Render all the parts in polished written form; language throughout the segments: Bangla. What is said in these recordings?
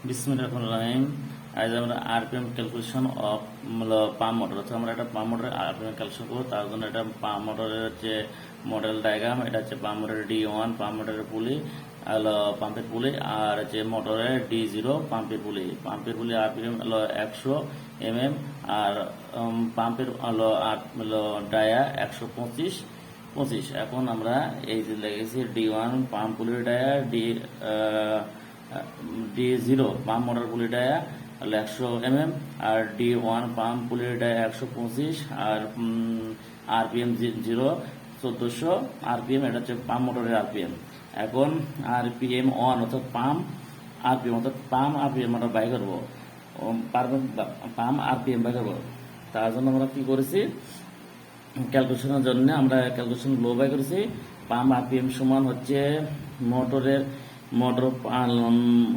বিসমিল্লাহির আজ আমরা RPM calculation of pump motor অর্থাৎ আমরা একটা পাম্প মোটরের আরপিএম ক্যালকুলেশন করবো। তার জন্য এটা পাম্প মোটরের হচ্ছে মডেল ডায়াগ্রাম। এটা হচ্ছে পাম্প মোটরের D1 পাম্প মোটরের পুলি, পাম্পের পুলি, আর হচ্ছে মোটরের D0 পাম্পের পুলি। পাম্পের পুলি আরপিএম হলো 100 mm, আর পাম্পের ডায়া 125। এখন আমরা এই যে লেগেছি D1 পাম্প পুলির dia, D0 pump motor pulley dia 100 mm, আর D1 পাম্প পুলির ডায়া 125, আর আরপিএম 1400 আরপিএম। এটা হচ্ছে পাম্প মোটরের আরপিএম। এখন আরপিএম 1 অর্থাৎ পাম্প আরপিএম অর্থাৎ পাম্প আরপিএম আমরা বাই করবো, পাম্প আরপিএম বাই করবো। তার জন্য আমরা কি করেছি, ক্যালকুলেশনের জন্য আমরা ক্যালকুলেশন লো বাই করেছি। পাম্প আরপিএম সমান হচ্ছে মোটর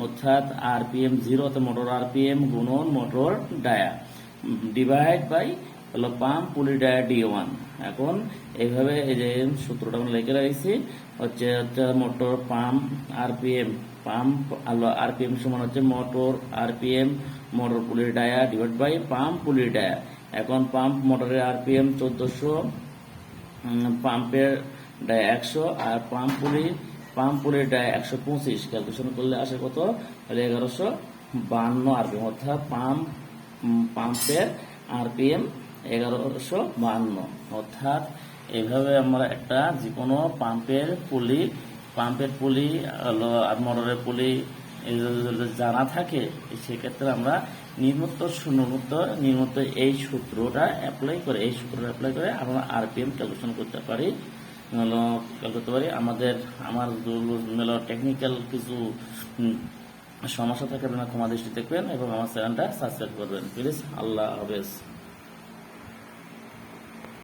অর্থাৎ আরপিএম 0 অর্থাৎ মোটর আরপিএম গুণন মোটর ডায়া ডিভাইড বাই হলো পাম্প পুলি ডায়া D1। এখন এইভাবে এই যে সূত্রটা আমরা লিখে রাখছি হচ্ছে motor pump RPM, pump RPM সমান হচ্ছে motor RPM motor pulley dia divide by pump পুলি ডায়া। এখন পাম্প মোটরের আরপিএম 1400, পাম্পের ডায়া 100, আর পাম্প পুলির ডায়া 125। ক্যালকুলেশন করলে আসে কত, 1152 আরপিএম, অর্থাৎ পাম্পের আরপিএম 1152। অর্থাৎ এইভাবে আমরা একটা যে কোনো পাম্পের পুলি আর মোটরের পুলি জানা থাকে, সেক্ষেত্রে আমরা নিম্নত এই সূত্রটা অ্যাপ্লাই করে আমরা আরপিএম ক্যালকুলেশন করতে পারি। আমার টেকনিক্যাল কিছু সমস্যা থাকে আপনারা ক্ষমা দৃষ্টি দেখবেন এবং আমার চ্যানেলটা সাবস্ক্রাইব করবেন প্লিজ। আল্লাহ হাফেজ।